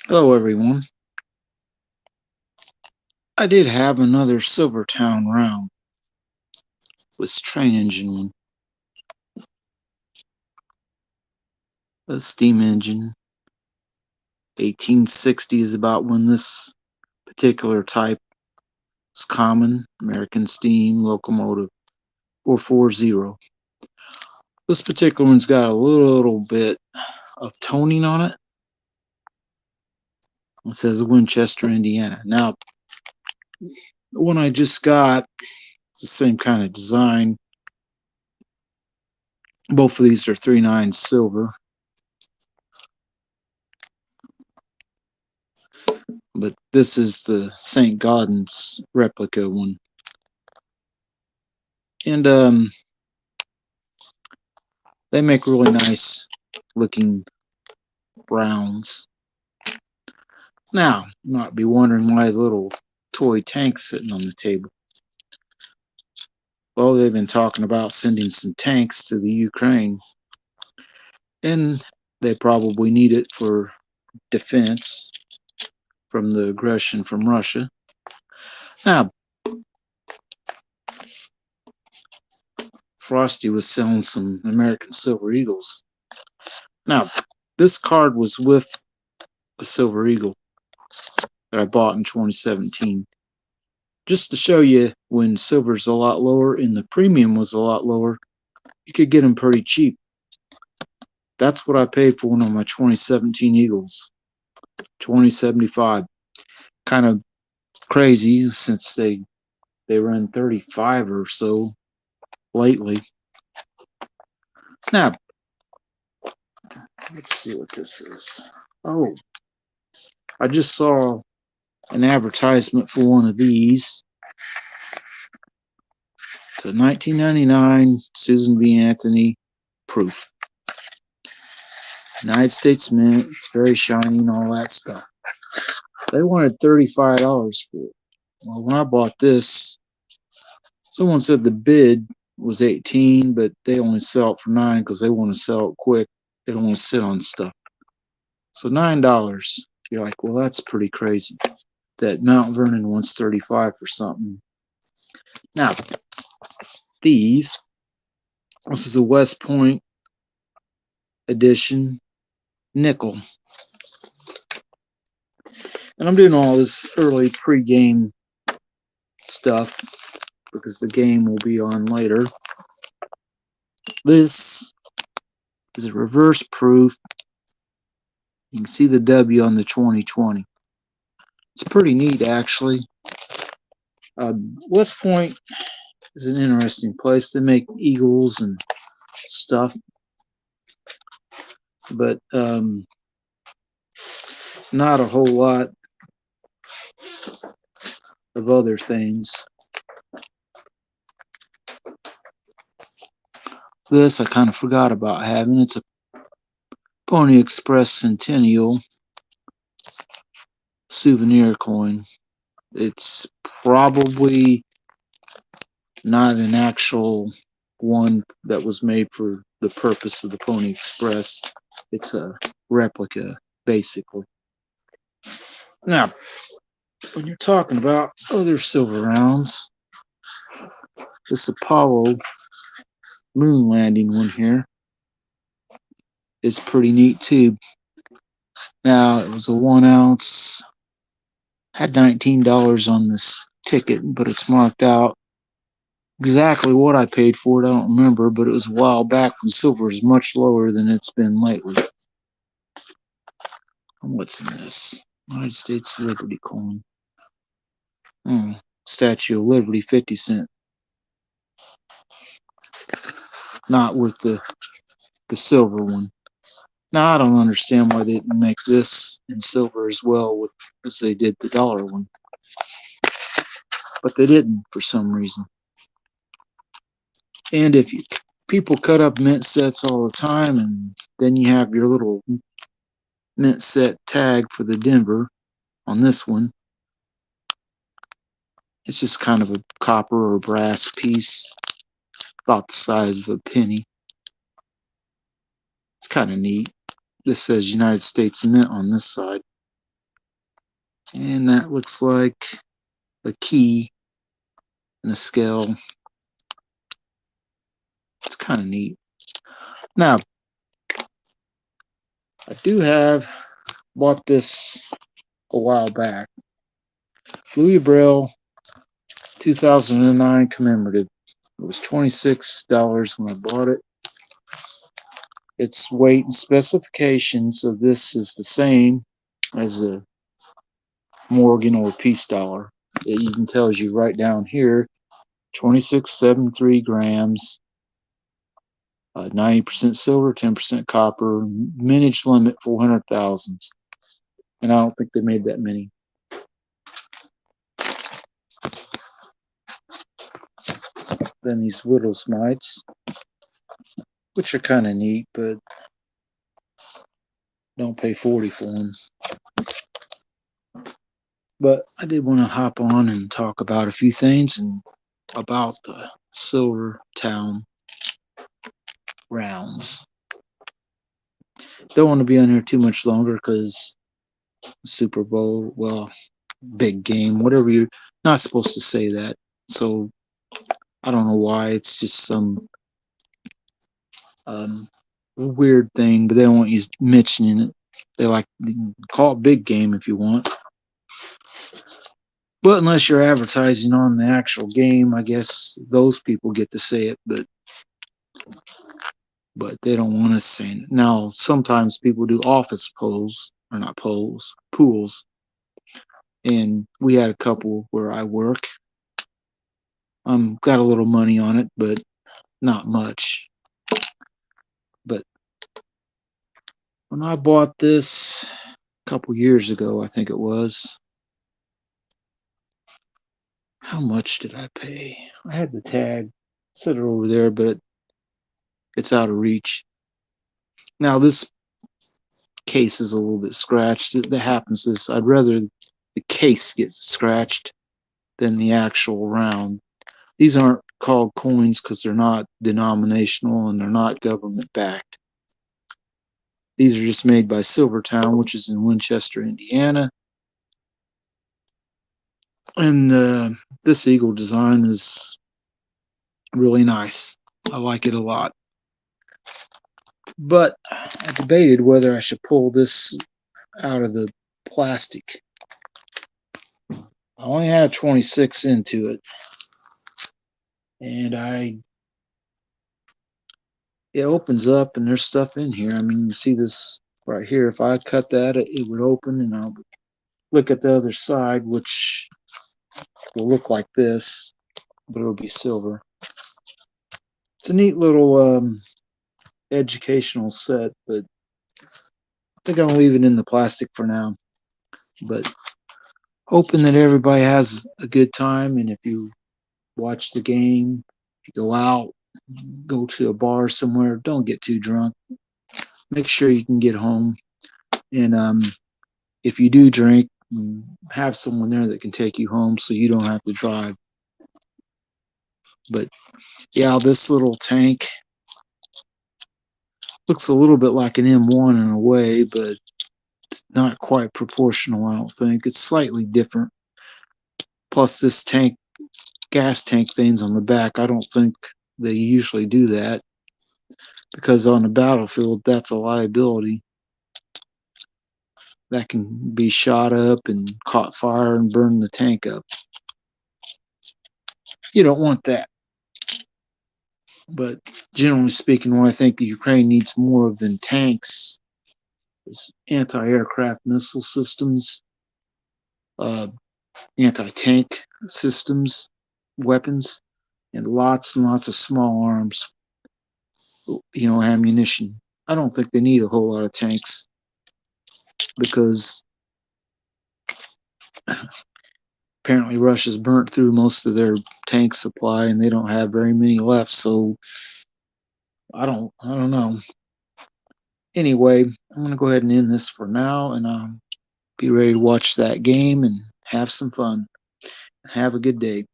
Hello everyone. I did have another Silvertowne round with train engine one. A steam engine. 1860 is about when this particular type was common. American steam locomotive 440. This particular one's got a little bit of toning on it. It says Winchester, Indiana. Now, the one I just got, it's the same kind of design. Both of these are 3/9 silver. But this is the St. Gaudens replica one. And they make really nice looking rounds. Now, you might be wondering why the little toy tank's sitting on the table. Well, they've been talking about sending some tanks to the Ukraine, and they probably need it for defense from the aggression from Russia. Now, Frosty was selling some American Silver Eagles. Now, this card was with a Silver Eagle that I bought in 2017. Just to show you when silver's a lot lower and the premium was a lot lower, you could get them pretty cheap. That's what I paid for one of my 2017 Eagles, 2075. Kind of crazy since they run 35 or so lately. Now, let's see what this is. Oh, I just saw an advertisement for one of these. It's a 1999 Susan B. Anthony proof. United States Mint. It's very shiny and all that stuff. They wanted $35 for it. Well, when I bought this, someone said the bid was 18, but they only sell it for 9 because they want to sell it quick. They don't want to sit on stuff. So $9. You're like, well, that's pretty crazy. That Mount Vernon wants 35 for something. Now, this is a West Point edition nickel. And I'm doing all this early pre-game stuff because the game will be on later. This is a reverse proof. You can see the W on the 2020. It's pretty neat, actually. West Point is an interesting place. They make eagles and stuff, but not a whole lot of other things. This I kind of forgot about having. It's a Pony Express Centennial souvenir coin. It's probably not an actual one that was made for the purpose of the Pony Express. It's a replica, basically. Now, when you're talking about other silver rounds, this Apollo moon landing one here is pretty neat too. Now, it was a 1 ounce, had $19 on this ticket, but it's marked out. Exactly what I paid for it, I don't remember, but it was a while back when silver was much lower than it's been lately. What's in this? United States Liberty coin. Statue of Liberty, 50 cent. Not with the silver one. Now, I don't understand why they didn't make this in silver as well as they did the dollar one. But they didn't for some reason. And if people cut up mint sets all the time, and then you have your little mint set tag for the Denver on this one. It's just kind of a copper or brass piece, about the size of a penny. It's kind of neat. This says United States Mint on this side. And that looks like a key and a scale. It's kind of neat. Now, I do have bought this a while back. Louis Braille 2009 commemorative. It was $26 when I bought it. Its weight and specifications of this is the same as a Morgan or Peace dollar. It even tells you right down here 2673 grams, 90% silver, 10% copper, mintage limit 400 thousandths. And I don't think they made that many. Then these Whittle Smites, which are kind of neat, but don't pay 40 for them. But I did want to hop on and talk about a few things and about the Silvertowne rounds. Don't want to be on here too much longer because Super Bowl, well, big game, whatever, you're not supposed to say that. So I don't know why. It's just some weird thing, but they don't want you mentioning it. They like call it big game if you want. But unless you're advertising on the actual game, I guess those people get to say it, but they don't want us saying it. Now, sometimes people do office polls, or not polls, pools. And we had a couple where I work. Got a little money on it, but not much. But when I bought this a couple years ago, I think it was, how much did I pay? I had the tag, set it over there, but it's out of reach. Now this case is a little bit scratched. That happens. I'd rather the case get scratched than the actual round. These aren't called coins because they're not denominational and they're not government backed. These are just made by Silvertowne, which is in Winchester, Indiana. And this eagle design is really nice. I like it a lot. But I debated whether I should pull this out of the plastic. I only had 26 into it. And it opens up and there's stuff in here. I mean, you see this right here. If I cut that, it would open, and I'll look at the other side, which will look like this, but it'll be silver. It's a neat little educational set, but I think I'm gonna leave it in the plastic for now. But hoping that everybody has a good time, and if you watch the game, if you go out, go to a bar somewhere, don't get too drunk. Make sure you can get home, and if you do drink, have someone there that can take you home so you don't have to drive. But yeah, this little tank looks a little bit like an M1 in a way, but it's not quite proportional, I don't think. It's slightly different. Plus, this tank, gas tank things on the back, I don't think they usually do that, because on the battlefield, that's a liability. That can be shot up and caught fire and burn the tank up. You don't want that. But generally speaking, what I think Ukraine needs more of than tanks is anti-aircraft missile systems, anti-tank systems, weapons, and lots of small arms, ammunition. I don't think they need a whole lot of tanks, because apparently Russia's burnt through most of their tank supply and they don't have very many left. So I don't know. Anyway, I'm going to go ahead and end this for now, and I'll be ready to watch that game and have some fun. Have a good day.